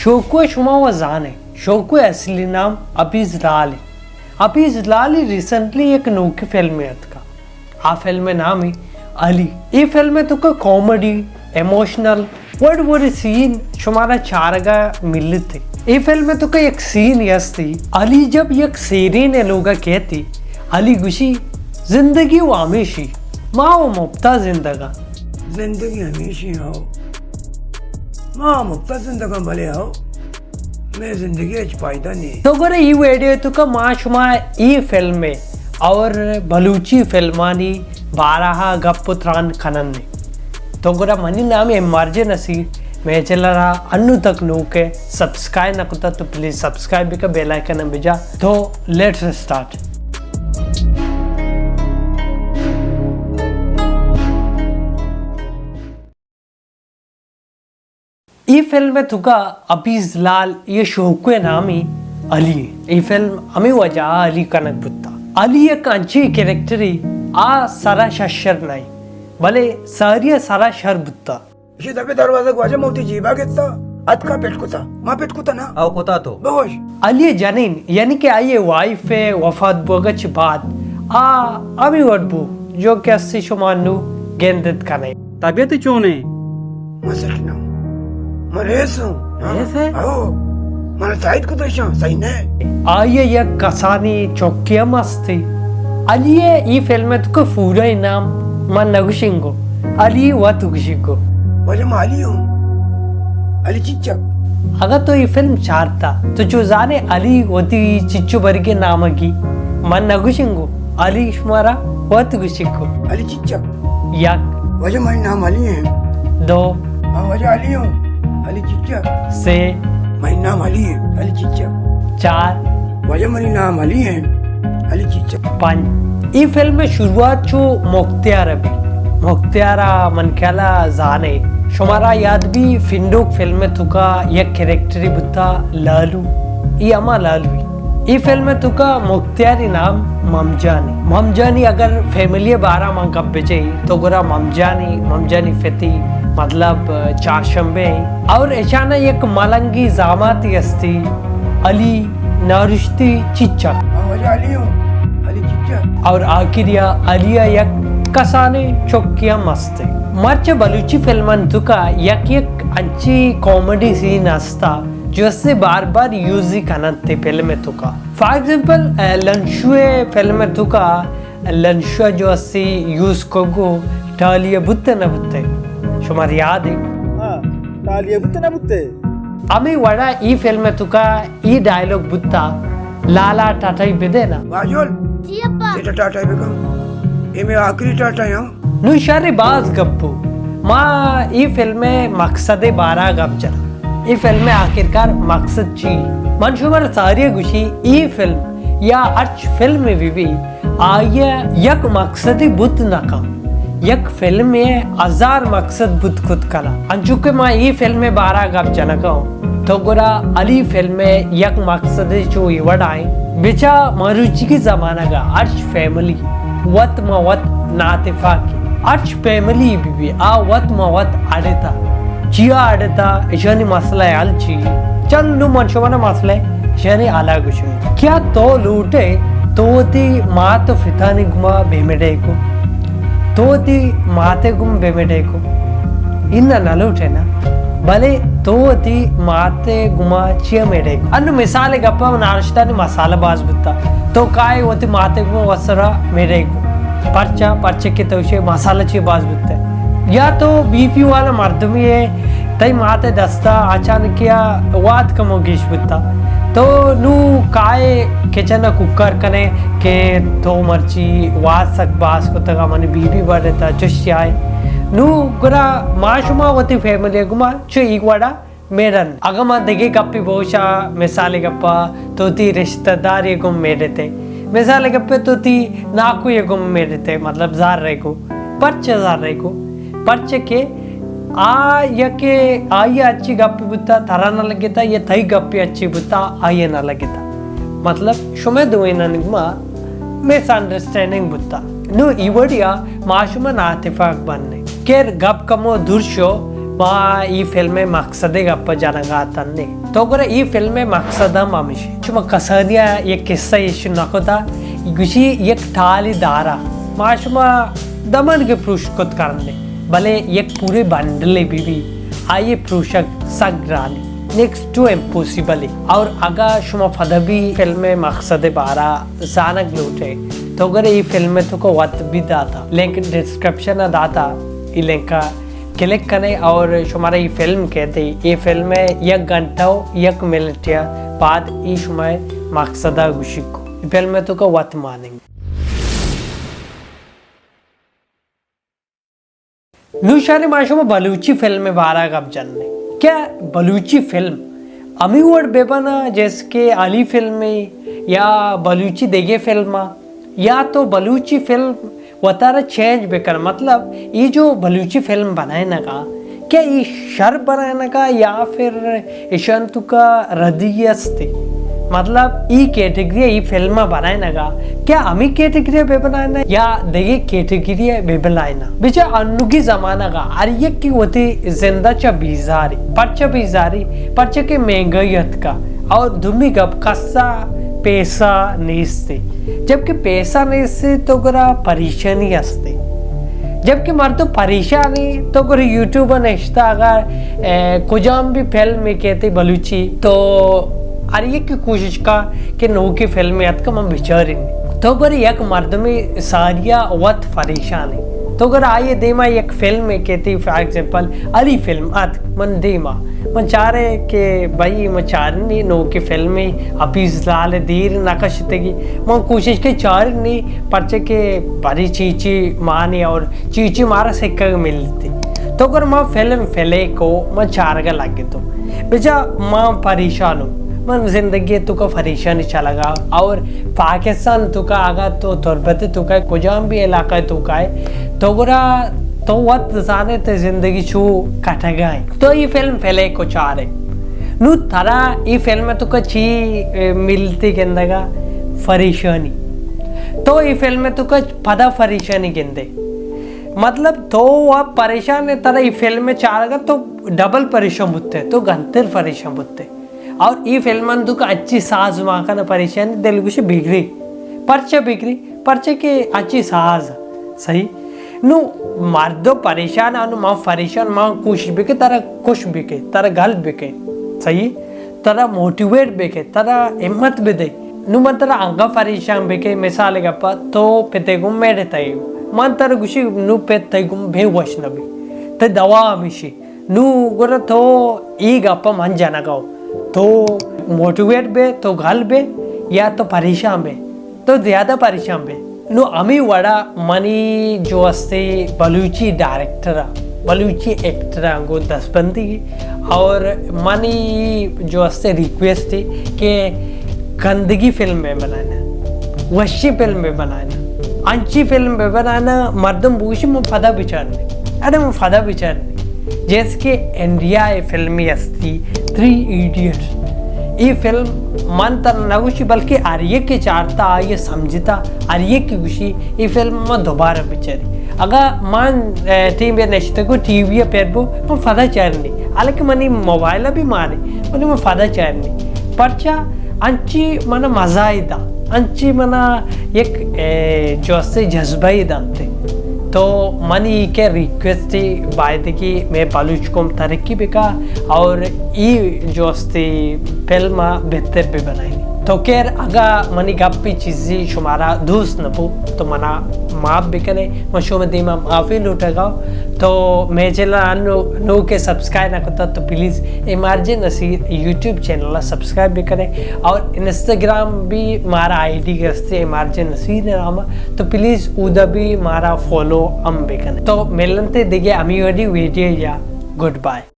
शोको शुमा व जाने शोको असली नाम अबीज लाली अबीज लाली रिसेंटली एक नोकी फिल्म का आ फिल्म नाम है अली ಈ ಫಿಲ್ಮ್ ತುಕ ಕಾಮಿಡಿ ಎಮೋಷನಲ್ वड सीन शुमारा चारगा मिलते ये फिल्म में तो का एक सीन यस्ती अली जब एक सीरीन लोगा कहती अली गुशी जिंदगी वो हमेशी माँ वो मुफ्ता जिंदगा जिंदगी हमेशी हो माँ मुफ्ता जिंदगा भले हो मैं जिंदगी आज फायदा नहीं तो गोरे ये वीडियो तो का माँ शुमा ये फिल्म में और बलूची फिल्मानी बारह गप्पुत्रान खनन ने तो गोरा मनी नाम एमर्जेंसी मैं चल रहा अन्नु तक नूके सब्सक्राइब न कुता तो प्लीज सब्सक्राइब भी का बेल आइकन भेजा तो लेट्स स्टार्ट। ये फिल्म में तुका अबीज लाल ये शोको नामी अली ये फिल्म हमें वजह अली कनक बुत्ता अली एक अच्छी कैरेक्टरी आ सारा शशर नाही भले सारिया सारा शहर बुत्ता दबे दरवाजा वाजा मोती जीवा घेतला अतका पेटकुता मा पेटकुता ना आओ कोता तो बहोश अली जनीन यानी कि आइए वाइफ है वफात बोगच बाद आ अभी वडबू जो कि अस्सी शुमानु गेंदित कने तबियत चोने मसक ना मरेसो ऐसे आओ मला साइड को दशा सही ने आइए यह कसानी चौकिया मस्ती अली ये फिल्म में तुको पूरा इनाम मन नगुशिंगो अली व तुगशिंगो वजह माली हूँ अली चिच्चा अगर तो ये फिल्म चारता तो जो जाने अली वती चिच्चू बरगे नामगी मन नगुशिंगो अली शुमारा व तुगशिंगो अली चिच्चा यक वजह मारी नाम अली है दो हाँ वजह अली हूँ अली चिच्चा से मारी नाम अली है अली चिच्चा चार वजह मारी नाम अली है अली चिच्चा पांच ये फिल्म में शुरुआत जो मुख्तियारा मनख्याला जाने शुमारा याद भी फिंडोक फिल्म में तुका यह कैरेक्टरी बुत्ता लालू ये अमा लालू ये फिल्म में तुका मुख्तियारी नाम ममजानी अगर फैमिली 12 मां कब बेचे तो गोरा ममजानी फेती मतलब चारशंबे और ऐशाना एक मलंगी जामाती अस्ती अली नारुश्ती चिच्चा हाँ वजह अली हूँ अली चिच्चा और आखिरिया अलिया यक कसाने चौकिया मस्ते मर्च बलूची फिल्मन तुका यक अच्छी कॉमेडी सीन असता जो से बार बार यूज ही करते फिल्म में तुका फॉर एग्जांपल लंशुए फिल्म में तुका लंशुआ जो अस्सी यूज कोगो टालिया बुत्ते न बुत्ते शुमार याद है हां तालिया बुत्ते ना बुत्ते अमी वड़ा ई फिल्म में तुका ई डायलॉग बुत्ता लाला टाटा बेदे ना बाजोल जी अप्पा ये टाटा बेगम ये मैं आखिरी टाटा हूँ नुशारे बाज गप्पू माँ ये फिल्म में मकसद 12 गप चला ये फिल्म में आखिरकार मकसद ची मनशुमर सारी गुशी ये फिल्म या अर्च फिल्म में भी आये यक मकसदी बुत नका यक फिल्म में 1000 मकसद बुत खुद कला अंचुके माँ ये फिल्म में 12 गप जनका हूँ तो गोरा अली फिल्म में यक मकसद जो इवड आए बिचा मरुचि की जमाना का अर्च फैमिली वत मवत नातिफा की अर्च फैमिली भी आ वत मवत आड़ेता चिया आड़ेता इशानी मसला है अलची चल नु मनशुमाना मसला है इशानी आला कुछ क्या तो लूटे तो ती मात फितानी गुमा बेमेडे को तो ती माते गुम बेमेडे को इन्ना नलूटे ना भले तो ती माते गुमा चिया मेडे को अन्नु मिसाले गप्पा नाश्ता ने मसाला बाज बुत्ता तो काय होती माते गुमा वसरा मेडे को पर्चे के तो मसाला चाहिए बाज बुत्ते या तो बीपी वाला मर्दमी है तई माते दस्ता अचानक या वाद कमो गिश बुत्ता तो नू काय किचन कुकर कने के तो मर्ची वाद सक बास को तगा मने बीपी बढ़ता चुश आए नू गुरा माशुमा वती फैमिली गुमा चु इगवाड़ा मेरन अगमा देगे गप्पी बोशा मिसाले गप्पा तो ती रिश्तेदार ये गुम मेरे थे मिसाले गप्पे तो ती नाकू ये गुम मेरे थे मतलब जार रहे को पर्चे के यके आये अच्छी गप्पी बुत्ता थरा न लगेता ये थई गप्पी अच्छी बुत्ता आये न लगेता मतलब शुमे दुवेना निगमा मिसअंडरस्टैंडिंग बुत्ता नु इवडिया माशुमा नातिफाक बनने केर गप कमो दुर्शो మా ఈ ఫిల్మే మక్సదే గప్ప జనగా తన్నే తోగర ఈ ఫిల్మే మక్సదా మామిషి చుమ కసనియా ये किस्सा इशु नकोता गुशी एक ठाली दारा माशुमा दमन के प्रुष्कोत करने भले एक पूरे बंडले भी आये प्रुषक सग्रानी नेक्स्ट टू इम्पॉसिबल और अगर शुमा फदबी फिल्म में मकसद बारा जानक लूटे तो अगर ये फिल्म में तो को वत भी दाता लिंक डिस्क्रिप्शन दाता ये लिंक का क्लिक करें और शुमारा ये फिल्म कहते ये फिल्म में 1 घंटा 1 मिनट बाद ये शुमा मकसदा गुशी को फिल्म में तो को वत मानेंगे नूशारी माशो में बलूची फिल्म में बारा कब जानने क्या बलूची फिल्म अमी वर्ड बेबना जैसे कि अली फिल्म में या बलूची देगे फिल्म या तो बलूची फिल्म वतारा चेंज बेकर मतलब ये जो बलूची फिल्म बनाए ना का क्या ये शर बनाए ना का या फिर ईशांतु का रदियस्ती मतलब ई कैटेगरी ई फिल्म बनाए ना का क्या अमी कैटेगरी पे बनाए ना या देगे कैटेगरी पे बनाए ना बिचा अनुगी जमाना का अरे की होती जिंदा चा बीजारी पर्चा के महंगाईत का और धुमी गप कस्सा पैसा नेस्ते जबकि पैसा नेस्ते तो गरा परेशानी हस्ते जबकि मर्द तो परेशानी तो गरा यूट्यूबर नेस्ता अगर कुजाम भी फिल्म में कहते बलूची तो अरे की कोशिश का कि नो की फिल्म में का हम विचारें तो अगर एक मर्द में सारिया वत परेशान है तो अगर आइए देमा एक फिल्म में कहती फॉर एग्जांपल अली फिल्म आत मन देमा मन चाह रहे कि भाई मैं चाह नहीं नो की फिल्म में अभी लाल देर नकशतेगी मैं कोशिश के चाह नहीं पर्चे के बड़ी चीची माने और चीची मारा सिक्का मिलती तो अगर मैं फिल्म फिले को मैं चार का लगे तो बेचा मैं परेशान हूँ मन जिंदगी तो का परेशानी चलागा और पाकिस्तान तो का आगा तो तुरबते तो का कुजाम भी इलाका तो का है तो गुरा तो वत जाने ते जिंदगी छू कटेगा तो ये फिल्म फैले को चाह रहे नु तारा ये फिल्म में तो का ची मिलती गेंदेगा परेशानी तो ये फिल्म में तो का पदा परेशानी गेंदे मतलब तो आप परेशान है तारा ये फिल्म में चाहेगा तो डबल परेशान होते तो घंटर परेशान होते और ये फिल्म दुख अच्छी साज माँ का परेशानी तेलुगु से बिगड़ी पर्चे के अच्छी साज सही नु मर्दो परेशान अनु माँ परेशान माँ खुश बिके तारा खुश बिके तारा गल बिके सही तारा मोटिवेट बिके तारा हिम्मत भी दे नु मन तारा अंगा परेशान बिके मिसाल गप्पा तो पेतेगु मेरे तय मन तारा गुशी नु पेतेगु भे वशनबी ते दवा मिशी नु गोरा तो ई गप्पा मन जनगाओ तो मोटिवेट बे तो गल बे या तो परेशान बे तो ज़्यादा परेशान बे नो अमी वड़ा मनी जो अस्ते बलूची डायरेक्टर बलूची एक्टर को 10 बंदी और मनी जो अस्ते रिक्वेस्ट थी कि गंदगी फिल्म में बनाना वशी फिल्म में बनाना अंची फिल्म में बनाना मर्दम बूशी में फदा बिचारने अरे मैं फदा बिचारने जैसे कि इंडिया फिल्मी अस्ती 3 इडियट्स ये फिल्म मन तर नगुशी बल्कि आर्य के चारता ये समझता आर्य की गुशी ये फिल्म में दोबारा बिचारी अगर मन टीम या नेश्ते को टीवी या पेरबो मैं फदा चारनी अलग मनी मोबाइल भी मारे मनी मैं फदा चारनी पर्चा अंची मना मजा इदा अंची मना एक जो से जज्बा ही दांते तो मनी के रिक्वेस्ट बायद की मैं बलूच को तरक्की बिका और ये जो अस्ती फिल्म बेहतर भी बनाएंगे तो केर अगर मनी गप्पी चीज़ी शुमारा दोस्त न पो तो मना माफ भी करें मशो में दीमा माफ़ी लूटेगा तो मैं चैनल नो के सब्सक्राइब ना करता तो please emergent Naseer YouTube channel subscribe भी करें और इंस्टाग्राम भी मारा आईडी के रस्ते इमरजेंट नसीर नाम तो प्लीज़ उधर भी मारा फॉलो हम भी करें तो मिलते देखिए अमी वीडियो या गुड बाय।